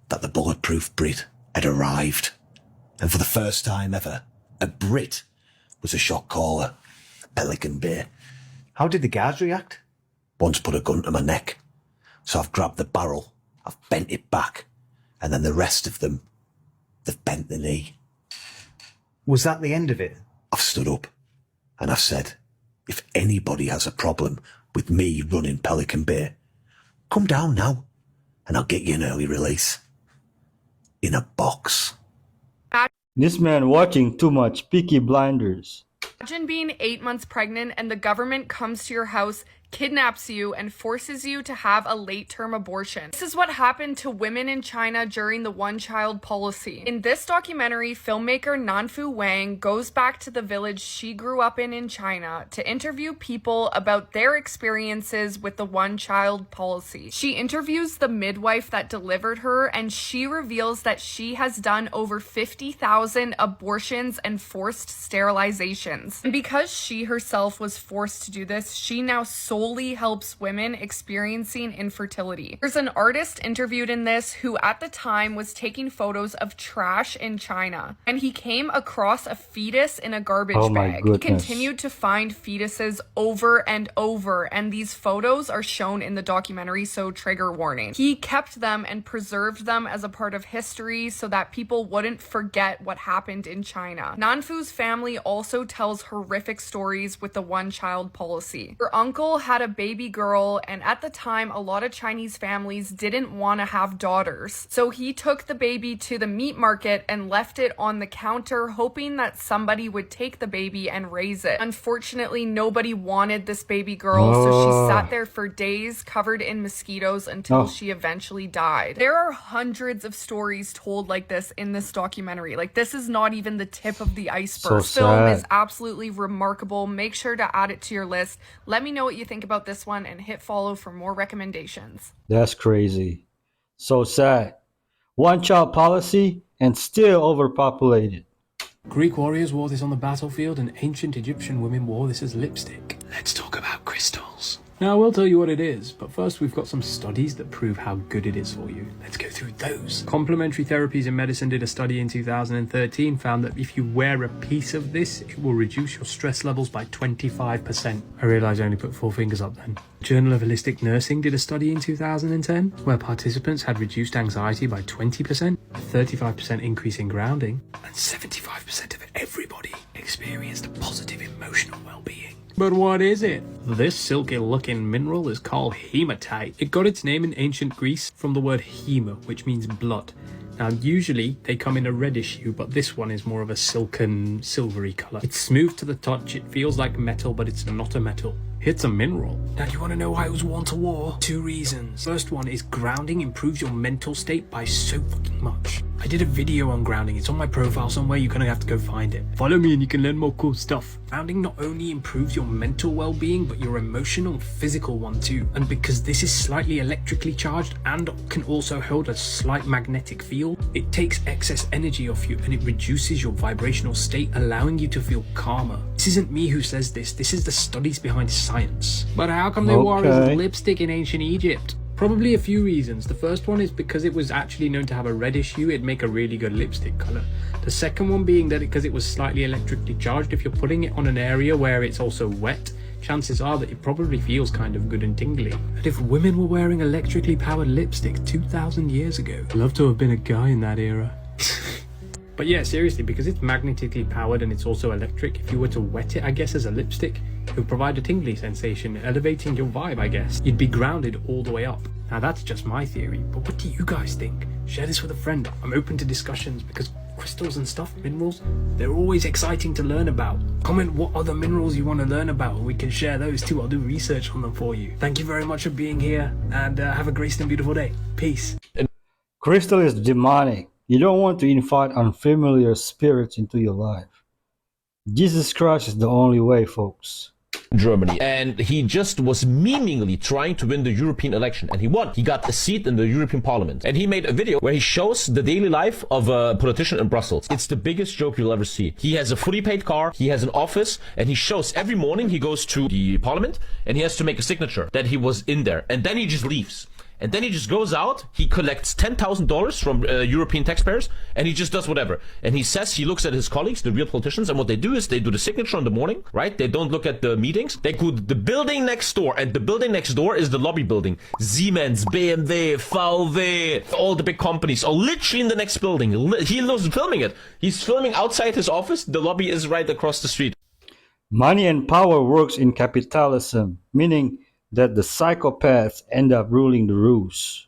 S2: that the bulletproof Brit had arrived. And for the first time ever, a Brit was a shot caller at Pelican Bay. How did the guards react? One's put a gun to my neck, so I've grabbed the barrel, I've bent it back, and then the rest of them, they've bent the knee. Was that the end of it? I've stood up, and I've said, if anybody has a problem with me running Pelican Bay, come down now, and I'll get you an early release. In a box.
S1: This man watching too much Peaky Blinders.
S11: Imagine being 8 months pregnant and the government comes to your house, kidnaps you, and forces you to have a late-term abortion. This is what happened to women in China during the one-child policy. In this documentary, filmmaker Nanfu Wang goes back to the village she grew up in China to interview people about their experiences with the one-child policy. She interviews the midwife that delivered her, and she reveals that she has done over 50,000 abortions and forced sterilizations. And because she herself was forced to do this, she now solely helps women experiencing infertility. There's an artist interviewed in this who at the time was taking photos of trash in China, and he came across a fetus in a garbage bag. He continued to find fetuses over and over, and these photos are shown in the documentary, so trigger warning. He kept them and preserved them as a part of history so that people wouldn't forget what happened in China. Nanfu's family also tells horrific stories with the one-child policy. Her uncle had a baby girl, and at the time a lot of Chinese families didn't want to have daughters, so he took the baby to the meat market and left it on the counter hoping that somebody would take the baby and raise it. Unfortunately, nobody wanted this baby girl, so she sat there for days covered in mosquitoes until she eventually died. There are hundreds of stories told like this in this documentary. Like, this is not even the tip of the iceberg. This film is absolutely remarkable. Make sure to add it to your list. Let me know what you think about this one and hit follow for more recommendations.
S1: That's crazy. So sad. One-child policy and still overpopulated.
S14: Greek warriors wore this on the battlefield, and ancient Egyptian women wore this as lipstick.
S2: Let's talk about crystals.
S14: Now, I will tell you what it is, but first we've got some studies that prove how good it is for you. Let's go through those. Complementary Therapies in Medicine did a study in 2013, found that if you wear a piece of this, it will reduce your stress levels by 25%. I realise I only put 4 fingers up then. Journal of Holistic Nursing did a study in 2010, where participants had reduced anxiety by 20%, a 35% increase in grounding, and 75% of everybody experienced a positive emotional well-being. But what is it? This silky looking mineral is called hematite. It got its name in ancient Greece from the word hema, which means blood. Now usually they come in a reddish hue, but this one is more of a silken, silvery colour. It's smooth to the touch, it feels like metal, but it's not a metal. It's a mineral. Now, do you want to know why it was won to war? 2 reasons. First one is grounding improves your mental state by so fucking much. I did a video on grounding. It's on my profile somewhere. You're gonna have to go find it. Follow me and you can learn more cool stuff. Grounding not only improves your mental well-being, but your emotional and physical one too. And because this is slightly electrically charged and can also hold a slight magnetic field, it takes excess energy off you and it reduces your vibrational state, allowing you to feel calmer. This isn't me who says this. This is the studies behind science. But how come they wore it as lipstick in ancient Egypt? Probably a few reasons. The first one is because it was actually known to have a reddish hue, it'd make a really good lipstick colour. The second one being that because it was slightly electrically charged, if you're putting it on an area where it's also wet, chances are that it probably feels kind of good and tingly. And if women were wearing electrically powered lipstick 2,000 years ago, I'd love to have been a guy in that era. But yeah, seriously, because it's magnetically powered and it's also electric, if you were to wet it, I guess, as a lipstick, it would provide a tingly sensation, elevating your vibe, I guess. You'd be grounded all the way up. Now that's just my theory, but what do you guys think? Share this with a friend. I'm open to discussions because crystals and stuff, minerals, they're always exciting to learn about. Comment what other minerals you want to learn about and we can share those too. I'll do research on them for you. Thank you very much for being here and have a great and beautiful day. Peace.
S1: Crystal is demonic. You don't want to invite unfamiliar spirits into your life. Jesus Christ is the only way, folks.
S4: Germany, and he just was meaningly trying to win the European election, and he won. He got a seat in the European Parliament, and he made a video where he shows the daily life of a politician in Brussels. It's the biggest joke you'll ever see. He has a fully paid car, he has an office, and he shows every morning he goes to the Parliament and he has to make a signature that he was in there, and then he just leaves. And then he just goes out, he collects $10,000 from European taxpayers, and he just does whatever. And he says, he looks at his colleagues, the real politicians, and what they do is they do the signature in the morning, right? They don't look at the meetings. They go to the building next door, and the building next door is the lobby building. Siemens, BMW, VW, all the big companies are literally in the next building. He was filming it. He's filming outside his office. The lobby is right across the street.
S1: Money and power works in capitalism, meaning that the psychopaths end up ruling the roost.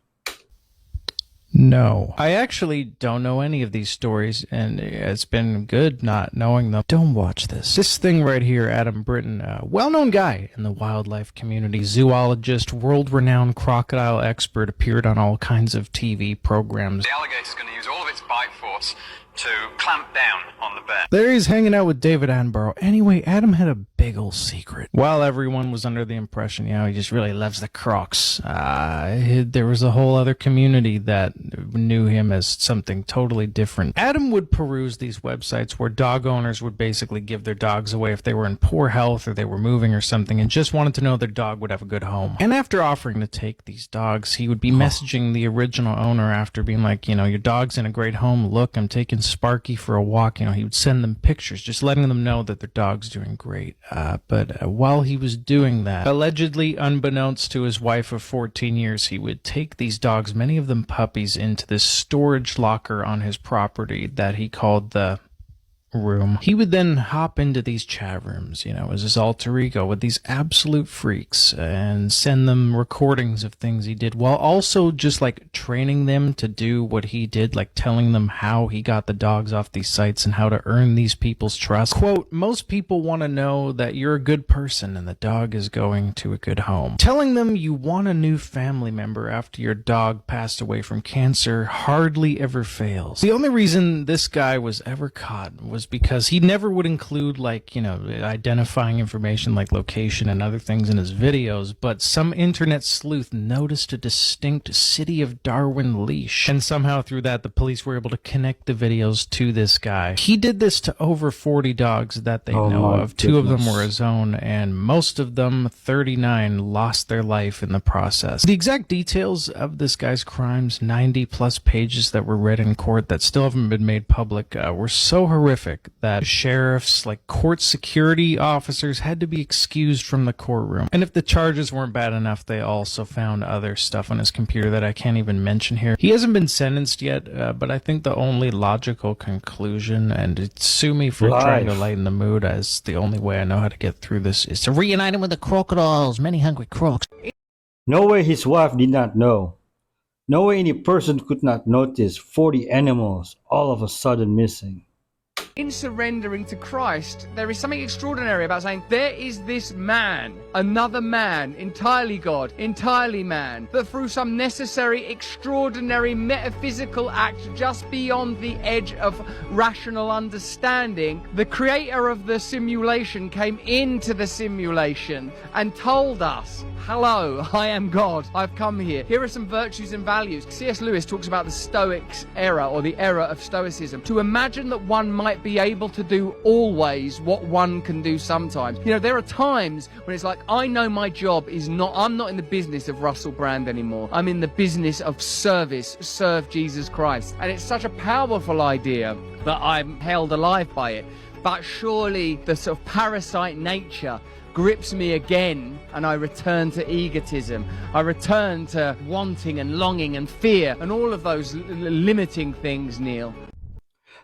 S15: No. I actually don't know any of these stories, and it's been good not knowing them. Don't watch this. This thing right here, Adam Britton, a well-known guy in the wildlife community, zoologist, world-renowned crocodile expert, appeared on all kinds of TV programs.
S16: The alligator's going to use all of its bite force to clamp down on the bear.
S15: There he's hanging out with David Attenborough. Anyway, Adam had a big old secret. While everyone was under the impression, he just really loves the crocs, there was a whole other community that knew him as something totally different. Adam would peruse these websites where dog owners would basically give their dogs away if they were in poor health or they were moving or something and just wanted to know their dog would have a good home. And after offering to take these dogs, he would be messaging the original owner after being like, your dog's in a great home. Look, I'm taking Sparky for a walk. He would send them pictures, just letting them know that their dog's doing great. But while he was doing that, allegedly unbeknownst to his wife of 14 years, he would take these dogs, many of them puppies, into this storage locker on his property that he called the room. He would then hop into these chat rooms, as his alter ego with these absolute freaks and send them recordings of things he did while also just training them to do what he did, telling them how he got the dogs off these sites and how to earn these people's trust. Quote, most people want to know that you're a good person and the dog is going to a good home. Telling them you want a new family member after your dog passed away from cancer hardly ever fails. The only reason this guy was ever caught was because he never would include identifying information like location and other things in his videos, but some internet sleuth noticed a distinct City of Darwin leash, and somehow through that the police were able to connect the videos to this guy. He did this to over 40 dogs that they know of. 2 of them were his own, and most of them, 39, lost their life in the process. The exact details of this guy's crimes, 90 plus pages that were read in court that still haven't been made public, were so horrific horrific that sheriffs, like court security officers, had to be excused from the courtroom. And if the charges weren't bad enough, they also found other stuff on his computer that I can't even mention here. He hasn't been sentenced yet, but I think the only logical conclusion, and sue me for trying to lighten the mood, as the only way I know how to get through this is to reunite him with the crocodiles, many hungry crocs.
S1: No way his wife did not know. No way any person could not notice 40 animals all of a sudden missing.
S3: In surrendering to Christ, there is something extraordinary about saying, there is this man, another man, entirely God, entirely man, that through some necessary, extraordinary, metaphysical act just beyond the edge of rational understanding, the creator of the simulation came into the simulation and told us, hello, I am God, I've come here. Here are some virtues and values. C.S. Lewis talks about the Stoics' error, or the error of Stoicism. To imagine that one might be able to do always what one can do sometimes. You know, there are times when it's like, I know my job is not, I'm not in the business of Russell Brand anymore. I'm in the business of service, serve Jesus Christ. And it's such a powerful idea that I'm held alive by it. But surely the sort of parasite nature grips me again, and I return to egotism. I return to wanting and longing and fear and all of those limiting things, Neil.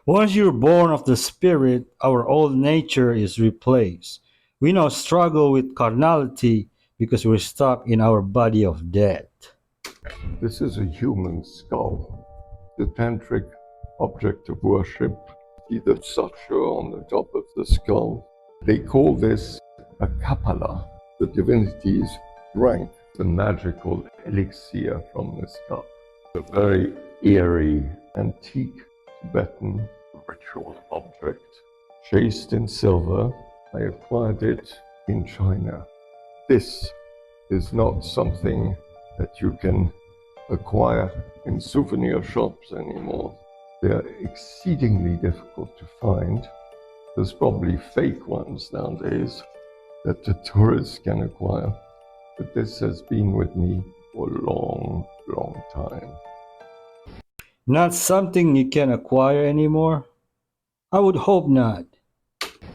S1: Once you're born of the Spirit, our old nature is replaced. We now struggle with carnality because we're stuck in our body of death.
S5: This is a human skull, the tantric object of worship. See the suture on the top of the skull. They call this a kapala. The divinities drank the magical elixir from this cup. A very eerie, antique Tibetan ritual object. Chased in silver, I acquired it in China. This is not something that you can acquire in souvenir shops anymore. They're exceedingly difficult to find. There's probably fake ones nowadays that the tourists can acquire, but this has been with me for a long, long time.
S1: Not something you can acquire anymore? I would hope not.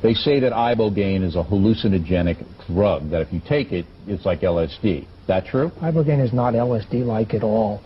S17: They say that ibogaine is a hallucinogenic drug, that if you take it, it's like LSD. Is that true?
S18: Ibogaine is not LSD-like at all.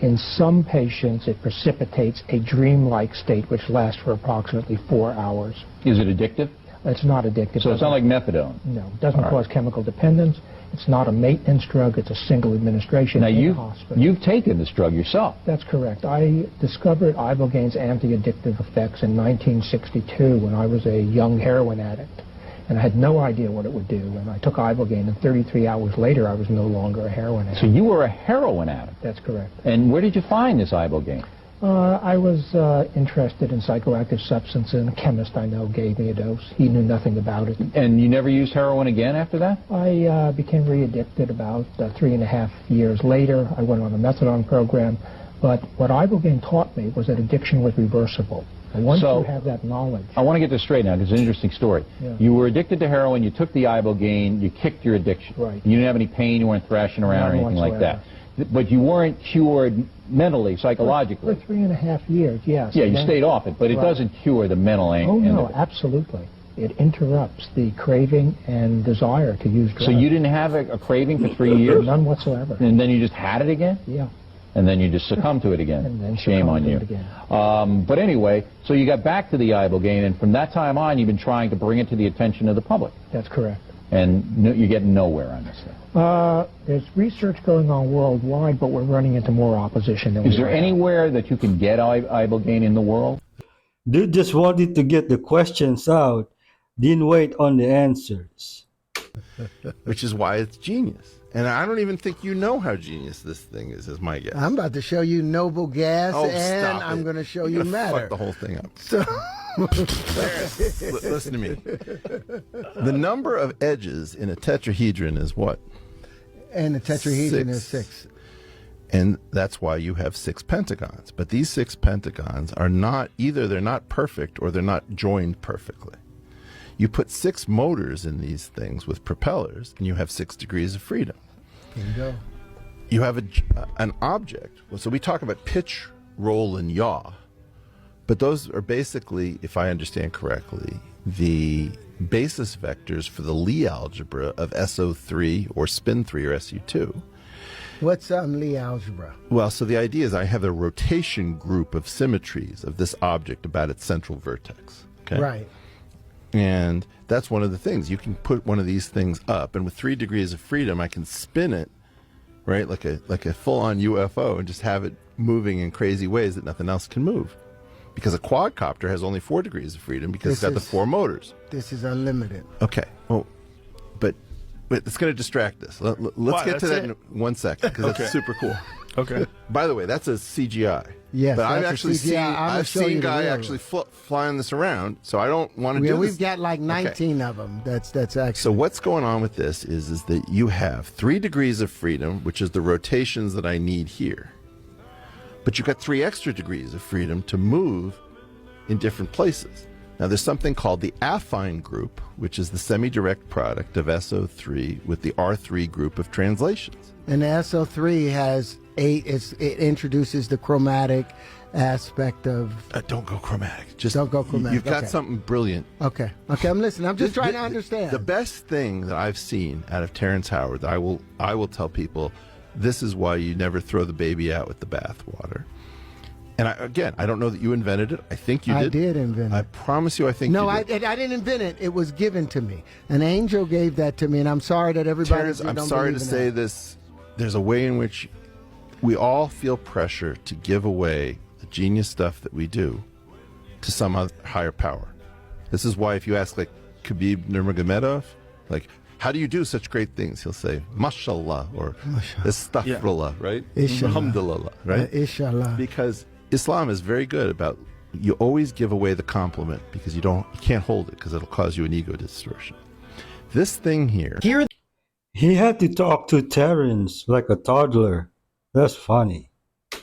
S18: In some patients, it precipitates a dreamlike state which lasts for approximately 4 hours.
S17: Is it addictive?
S18: It's not addictive.
S17: So it's not like methadone?
S18: No, it doesn't cause chemical dependence. It's not a maintenance drug. It's a single administration in the hospital.
S17: You've taken this drug yourself.
S18: That's correct. I discovered ibogaine's anti-addictive effects in 1962 when I was a young heroin addict. And I had no idea what it would do. And I took ibogaine, and 33 hours later, I was no longer a heroin addict.
S17: So you were a heroin addict?
S18: That's correct.
S17: And where did you find this ibogaine?
S18: I was interested in psychoactive substances, and a chemist I know gave me a dose. He knew nothing about it.
S17: And you never used heroin again after that?
S18: I became re-addicted about 3.5 years later. I went on a methadone program. But what ibogaine taught me was that addiction was reversible. And once you have that knowledge...
S17: I want to get this straight now, because it's an interesting story.
S18: Yeah.
S17: You were addicted to heroin, you took the ibogaine, you kicked your addiction.
S18: Right.
S17: You didn't have any pain, you weren't thrashing around or anything like that. But you weren't cured mentally, psychologically.
S18: For 3.5 years, yes.
S17: Yeah, you stayed off it, but it doesn't cure the mental end.
S18: Oh, no, absolutely. It interrupts the craving and desire to use drugs.
S17: So you didn't have a craving for 3 years?
S18: None whatsoever.
S17: And then you just had it again?
S18: Yeah.
S17: And then you just succumbed to it again.
S18: And then
S17: shame on you. But anyway, so you got back to the ibogaine, and from that time on, you've been trying to bring it to the attention of the public.
S18: That's correct.
S17: And you're getting nowhere on this thing.
S18: There's research going on worldwide, but we're running into more opposition than
S17: Is there anywhere that you can get ibogaine in the world?
S1: Dude just wanted to get the questions out, didn't wait on the answers.
S19: Which is why it's genius. And I don't even think you know how genius this thing is my guess.
S20: I'm about to show you noble gas,
S19: Oh,
S20: and
S19: stop
S20: I'm
S19: it.
S20: going to show
S19: You're
S20: you
S19: gonna
S20: matter.
S19: fuck the whole thing up.
S20: So,
S19: Listen to me. The number of edges in a tetrahedron is what?
S20: and the tetrahedron is 6.
S19: And that's why you have 6 pentagons. But these 6 pentagons are not, either they're not perfect or they're not joined perfectly. You put 6 motors in these things with propellers, and you have 6 degrees of freedom.
S20: Bingo.
S19: You have an object. So we talk about pitch, roll, and yaw. But those are basically, if I understand correctly, the basis vectors for the Lie algebra of SO3 or spin 3 or SU2.
S20: What's Lie algebra?
S19: Well, so the idea is I have a rotation group of symmetries of this object about its central vertex. Okay?
S20: Right.
S19: And that's one of the things. You can put one of these things up, and with 3 degrees of freedom, I can spin it, right, like a full-on UFO, and just have it moving in crazy ways that nothing else can move. Because a quadcopter has only 4 degrees of freedom because it's got the 4 motors.
S20: This is unlimited.
S19: Okay. Well, but it's going to distract us. Let's get to that in 1 second because that's super cool.
S10: Okay.
S19: By the way, that's a CGI.
S20: Yes,
S19: but I've
S20: that's a
S19: actually
S20: CGI.
S19: seen Guy actually flying this around, so I don't want to do this.
S20: We've got like 19 of them. That's actually.
S19: So what's going on with this is that you have 3 degrees of freedom, which is the rotations that I need here. But you've got 3 extra degrees of freedom to move in different places. Now, there's something called the affine group, which is the semi-direct product of SO3 with the R3 group of translations.
S20: And the SO3 has 8. It introduces the chromatic aspect of.
S19: Don't go chromatic. Just
S20: don't go chromatic.
S19: You've got
S20: okay.
S19: something brilliant.
S20: Okay, I'm listening. I'm just trying to understand.
S19: The best thing that I've seen out of Terrence Howard, I will tell people, this is why you never throw the baby out with the bathwater. And I don't know that you invented it. I think you did.
S20: I did invent it.
S19: I promise you, I think
S20: no,
S19: you did.
S20: I didn't invent it. It was given to me. An angel gave that to me, and I'm sorry that everybody.
S19: Terrence, I'm sorry to say this. There's a way in which we all feel pressure to give away the genius stuff that we do to some other higher power. This is why if you ask like Khabib Nurmagomedov, like, how do you do such great things? He'll say, mashallah, or astaghfirullah, right?
S20: Inshallah.
S19: Alhamdulillah, right?
S20: Inshallah.
S19: Because Islam is very good about, you always give away the compliment because you can't hold it because it'll cause you an ego distortion. This thing here.
S1: He had to talk to Terrence like a toddler. That's funny.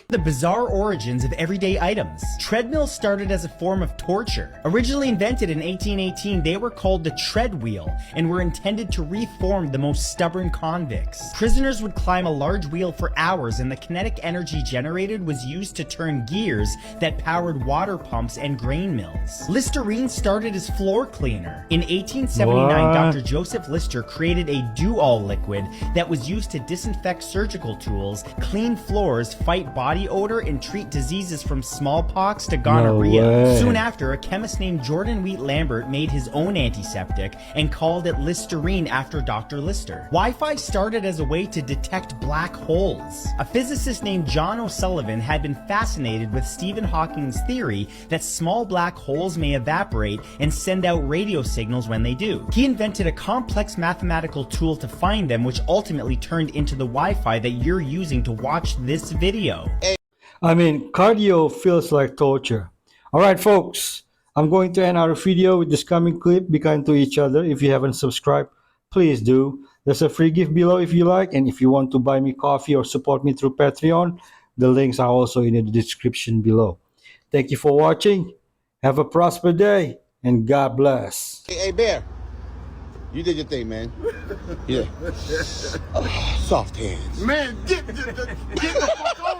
S7: The bizarre origins of everyday items. Treadmills started as a form of torture. Originally invented in 1818, they were called the tread wheel and were intended to reform the most stubborn convicts. Prisoners would climb a large wheel for hours, and the kinetic energy generated was used to turn gears that powered water pumps and grain mills. Listerine started as floor cleaner. In 1879,
S1: What?
S7: Dr. Joseph Lister created a do-all liquid that was used to disinfect surgical tools, clean floors, fight body odor, and treat diseases from smallpox to gonorrhea.
S1: No way.
S7: Soon after, a chemist named Jordan Wheat Lambert made his own antiseptic and called it Listerine after Dr. Lister. Wi-Fi started as a way to detect black holes. A physicist named John O'Sullivan had been fascinated with Stephen Hawking's theory that small black holes may evaporate and send out radio signals when they do. He invented a complex mathematical tool to find them, which ultimately turned into the Wi-Fi that you're using to watch this video.
S1: I mean, cardio feels like torture. All right, folks, I'm going to end our video with this coming clip. Be kind to each other. If you haven't subscribed, please do. There's a free gift below if you like. And if you want to buy me coffee or support me through Patreon, the links are also in the description below. Thank you for watching. Have a prosperous day, and God bless.
S8: Hey, Bear, you did your thing, man. Yeah. Soft hands.
S13: Man, get the fuck off.